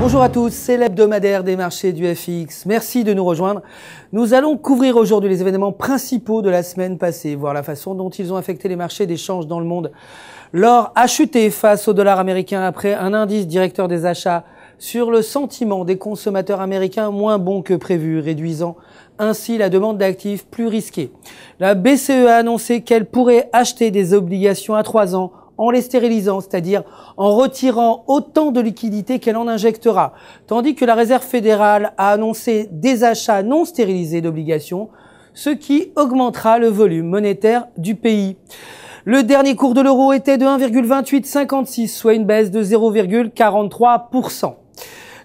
Bonjour à tous, c'est l'hebdomadaire des marchés du FX. Merci de nous rejoindre. Nous allons couvrir aujourd'hui les événements principaux de la semaine passée, voir la façon dont ils ont affecté les marchés d'échange dans le monde. L'or a chuté face au dollar américain après un indice directeur des achats sur le sentiment des consommateurs américains moins bon que prévu, réduisant ainsi la demande d'actifs plus risqués. La BCE a annoncé qu'elle pourrait acheter des obligations à 3 ans en les stérilisant, c'est-à-dire en retirant autant de liquidités qu'elle en injectera, tandis que la Réserve fédérale a annoncé des achats non stérilisés d'obligations, ce qui augmentera le volume monétaire du pays. Le dernier cours de l'euro était de 1,2856, soit une baisse de 0,43%.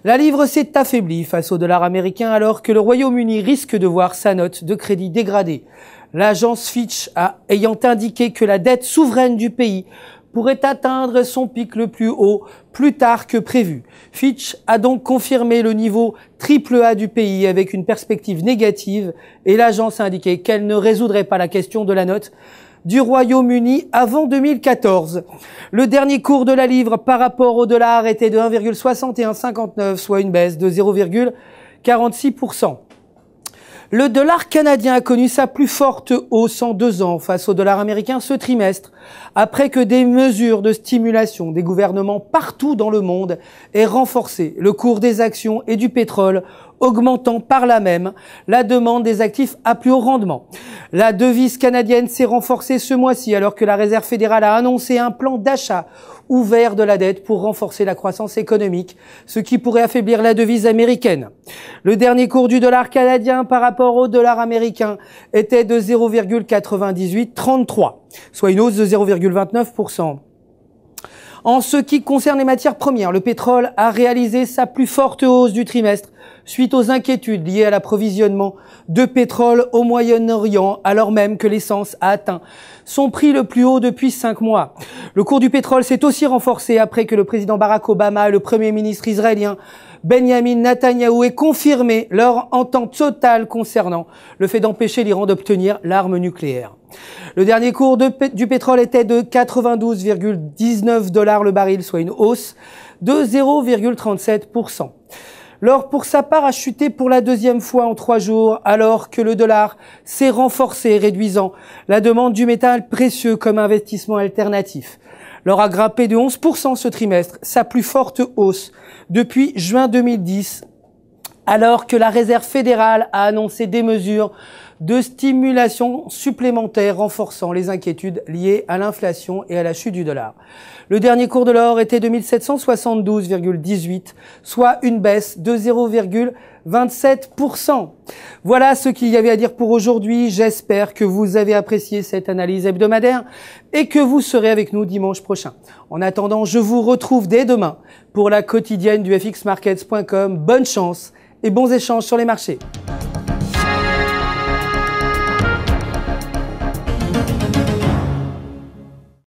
La livre s'est affaiblie face au dollar américain alors que le Royaume-Uni risque de voir sa note de crédit dégradée. L'agence Fitch ayant indiqué que la dette souveraine du pays pourrait atteindre son pic le plus haut plus tard que prévu. Fitch a donc confirmé le niveau AAA du pays avec une perspective négative et l'agence a indiqué qu'elle ne résoudrait pas la question de la note du Royaume-Uni avant 2014. Le dernier cours de la livre par rapport au dollar était de 1,6159, soit une baisse de 0,46%. Le dollar canadien a connu sa plus forte hausse en 2 ans face au dollar américain ce trimestre, après que des mesures de stimulation des gouvernements partout dans le monde aient renforcé le cours des actions et du pétrole, augmentant par là même la demande des actifs à plus haut rendement. La devise canadienne s'est renforcée ce mois-ci alors que la Réserve fédérale a annoncé un plan d'achat ouvert de la dette pour renforcer la croissance économique, ce qui pourrait affaiblir la devise américaine. Le dernier cours du dollar canadien par rapport au dollar américain était de 0,9833, soit une hausse de 0,29%. En ce qui concerne les matières premières, le pétrole a réalisé sa plus forte hausse du trimestre suite aux inquiétudes liées à l'approvisionnement de pétrole au Moyen-Orient, alors même que l'essence a atteint son prix le plus haut depuis 5 mois. Le cours du pétrole s'est aussi renforcé après que le président Barack Obama et le premier ministre israélien Benjamin Netanyahou aient confirmé leur entente totale concernant le fait d'empêcher l'Iran d'obtenir l'arme nucléaire. Le dernier cours du pétrole était de 92,19 $ le baril, soit une hausse de 0,37%. L'or, pour sa part, a chuté pour la 2e fois en 3 jours, alors que le dollar s'est renforcé, réduisant la demande du métal précieux comme investissement alternatif. L'or a grimpé de 11% ce trimestre, sa plus forte hausse depuis juin 2010, alors que la Réserve fédérale a annoncé des mesures de stimulation supplémentaires renforçant les inquiétudes liées à l'inflation et à la chute du dollar. Le dernier cours de l'or était de 1772,18, soit une baisse de 0,27%. Voilà ce qu'il y avait à dire pour aujourd'hui. J'espère que vous avez apprécié cette analyse hebdomadaire et que vous serez avec nous dimanche prochain. En attendant, je vous retrouve dès demain pour la quotidienne du fxmarkets.com. Bonne chance et bons échanges sur les marchés.